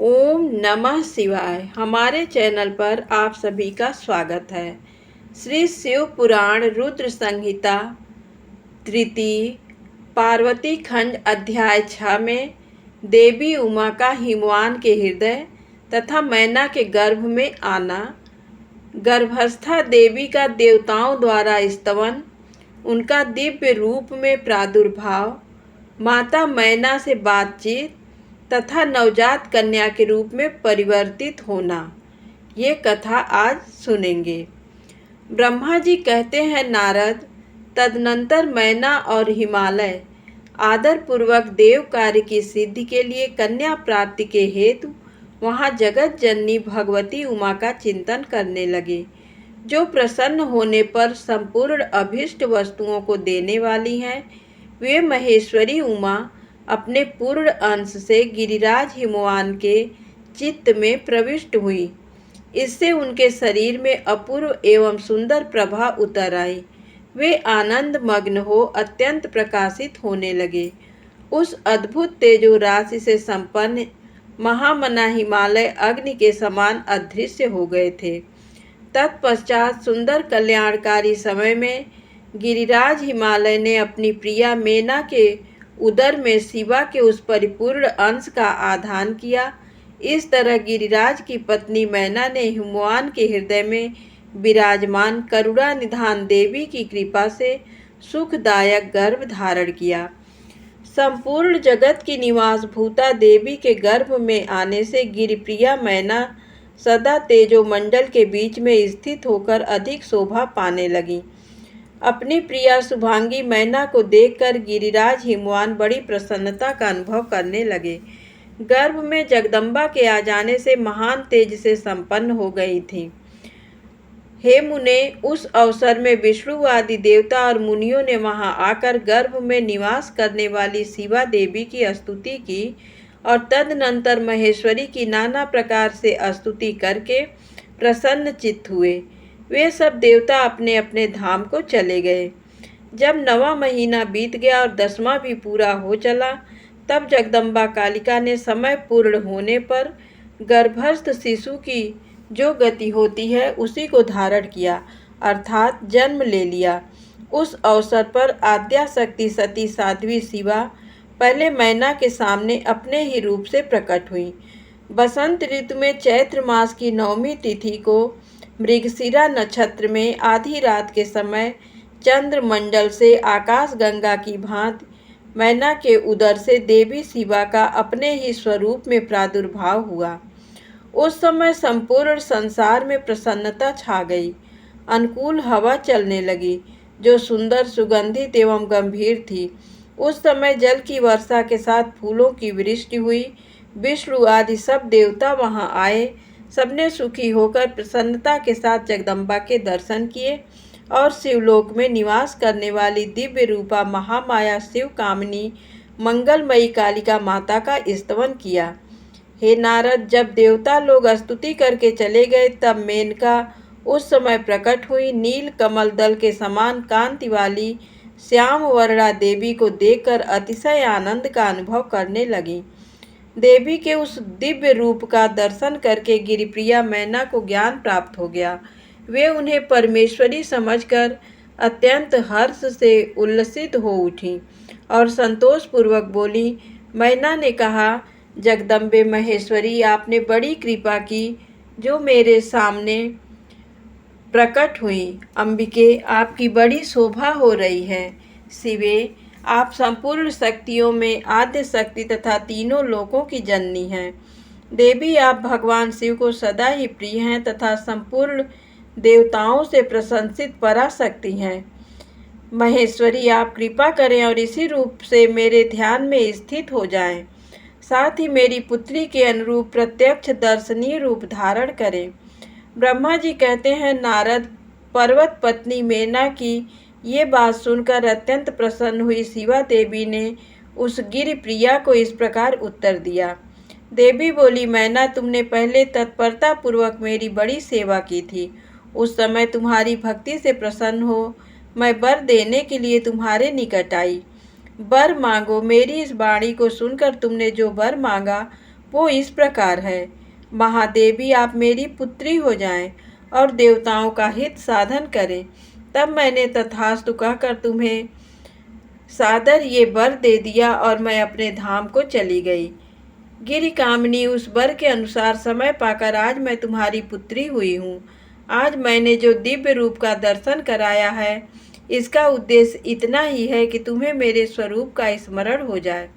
ओम नमः शिवाय। हमारे चैनल पर आप सभी का स्वागत है। श्री शिव पुराण रुद्र संहिता तृतीय पार्वती खंड अध्याय 6 में देवी उमा का हिमवान के हृदय तथा मैना के गर्भ में आना, गर्भस्था देवी का देवताओं द्वारा स्तवन, उनका दिव्य रूप में प्रादुर्भाव, माता मैना से बातचीत तथा नवजात कन्या के रूप में परिवर्तित होना, ये कथा आज सुनेंगे। ब्रह्मा जी कहते हैं, नारद, तदनंतर मैना और हिमालय आदर पूर्वक देव कार्य की सिद्धि के लिए कन्या प्राप्ति के हेतु वहाँ जगत जननी भगवती उमा का चिंतन करने लगे, जो प्रसन्न होने पर संपूर्ण अभीष्ट वस्तुओं को देने वाली हैं। वे महेश्वरी उमा अपने पूर्ण अंश से गिरिराज हिमवान के चित्त में प्रविष्ट हुई। इससे उनके शरीर में अपूर्व एवं सुंदर प्रभा उतर आई। वे आनंद मग्न हो अत्यंत प्रकाशित होने लगे। उस अद्भुत तेजो राशि से संपन्न महामना हिमालय अग्नि के समान अदृश्य हो गए थे। तत्पश्चात सुंदर कल्याणकारी समय में गिरिराज हिमालय ने अपनी प्रिया मैना के उदर में शिवा के उस परिपूर्ण अंश का आधान किया। इस तरह गिरिराज की पत्नी मैना ने हिमवान के हृदय में विराजमान करुणा निधान देवी की कृपा से सुखदायक गर्भ धारण किया। संपूर्ण जगत की निवास भूता देवी के गर्भ में आने से गिरिप्रिया मैना सदा तेजोमंडल के बीच में स्थित होकर अधिक शोभा पाने लगी। अपनी प्रिया शुभांगी मैना को देखकर गिरिराज हिमवान बड़ी प्रसन्नता का अनुभव करने लगे। गर्भ में जगदम्बा के आ जाने से महान तेज से संपन्न हो गई थी। हे मुने, उस अवसर में विष्णु आदि देवता और मुनियों ने वहां आकर गर्भ में निवास करने वाली शिवा देवी की स्तुति की और तदनंतर महेश्वरी की नाना प्रकार से स्तुति करके प्रसन्न चित्त हुए। वे सब देवता अपने अपने धाम को चले गए। जब 9वां महीना बीत गया और 10वां भी पूरा हो चला, तब जगदम्बा कालिका ने समय पूर्ण होने पर गर्भस्थ शिशु की जो गति होती है उसी को धारण किया, अर्थात जन्म ले लिया। उस अवसर पर आद्याशक्ति सती साध्वी शिवा पहले मैना के सामने अपने ही रूप से प्रकट हुई। बसंत ऋतु में चैत्र मास की 9वीं तिथि को मृगशिरा नक्षत्र में आधी रात के समय चंद्रमंडल से आकाश गंगा की भांति मैना के उदर से देवी शिवा का अपने ही स्वरूप में प्रादुर्भाव हुआ। उस समय संपूर्ण संसार में प्रसन्नता छा गई। अनुकूल हवा चलने लगी, जो सुंदर, सुगंधित एवं गंभीर थी। उस समय जल की वर्षा के साथ फूलों की वृष्टि हुई। विष्णु आदि सब देवता वहां आए। सबने सुखी होकर प्रसन्नता के साथ जगदम्बा के दर्शन किए और शिवलोक में निवास करने वाली दिव्य रूपा महामाया शिव कामिनी मंगलमयी कालिका माता का स्तवन किया। हे नारद, जब देवता लोग स्तुति करके चले गए, तब मेनका उस समय प्रकट हुई। नील कमल दल के समान कांति वाली श्याम वर्णा देवी को देखकर अतिशय आनंद का अनुभव करने लगी। देवी के उस दिव्य रूप का दर्शन करके गिरिप्रिया मैना को ज्ञान प्राप्त हो गया। वे उन्हें परमेश्वरी समझकर अत्यंत हर्ष से उल्लसित हो उठी और संतोषपूर्वक बोली। मैना ने कहा, जगदम्बे महेश्वरी, आपने बड़ी कृपा की जो मेरे सामने प्रकट हुई। अंबिके, आपकी बड़ी शोभा हो रही है। शिवे, आप संपूर्ण शक्तियों में आद्य शक्ति तथा तीनों लोकों की जननी हैं। देवी, आप भगवान शिव को सदा ही प्रिय हैं तथा संपूर्ण देवताओं से प्रशंसित पराशक्ति हैं। महेश्वरी, आप कृपा करें और इसी रूप से मेरे ध्यान में स्थित हो जाएं। साथ ही मेरी पुत्री के अनुरूप प्रत्यक्ष दर्शनीय रूप धारण करें। ब्रह्मा जी कहते हैं, नारद, पर्वत पत्नी मैना की ये बात सुनकर अत्यंत प्रसन्न हुई शिवा देवी ने उस गिरि प्रिया को इस प्रकार उत्तर दिया। देवी बोली, मैना, तुमने पहले तत्परता पूर्वक मेरी बड़ी सेवा की थी। उस समय तुम्हारी भक्ति से प्रसन्न हो मैं वर देने के लिए तुम्हारे निकट आई। वर मांगो। मेरी इस वाणी को सुनकर तुमने जो वर मांगा वो इस प्रकार है। महादेवी, आप मेरी पुत्री हो जाएं और देवताओं का हित साधन करें। तब मैंने तथास्तु कहकर तुम्हें सादर ये वर दे दिया और मैं अपने धाम को चली गई। गिरि कामिनी, उस वर के अनुसार समय पाकर आज मैं तुम्हारी पुत्री हुई हूँ। आज मैंने जो दिव्य रूप का दर्शन कराया है, इसका उद्देश्य इतना ही है कि तुम्हें मेरे स्वरूप का स्मरण हो जाए,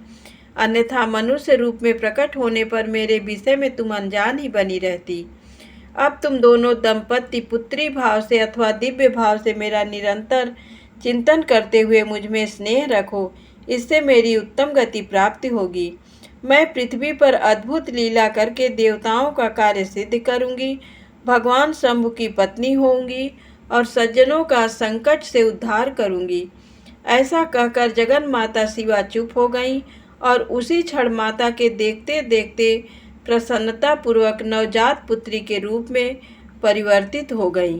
अन्यथा मनुष्य रूप में प्रकट होने पर मेरे विषय में तुम अनजान ही बनी रहती। अब तुम दोनों दंपत्ति पुत्री भाव से अथवा दिव्य भाव से मेरा निरंतर चिंतन करते हुए मुझ में स्नेह रखो, इससे मेरी उत्तम गति प्राप्ति होगी। मैं पृथ्वी पर अद्भुत लीला करके देवताओं का कार्य सिद्ध करूंगी, भगवान शंभु की पत्नी होंगी और सज्जनों का संकट से उद्धार करूंगी। ऐसा कहकर जगन माता शिवा चुप हो गईं और उसी क्षण माता के देखते देखते प्रसन्नतापूर्वक नवजात पुत्री के रूप में परिवर्तित हो गईं।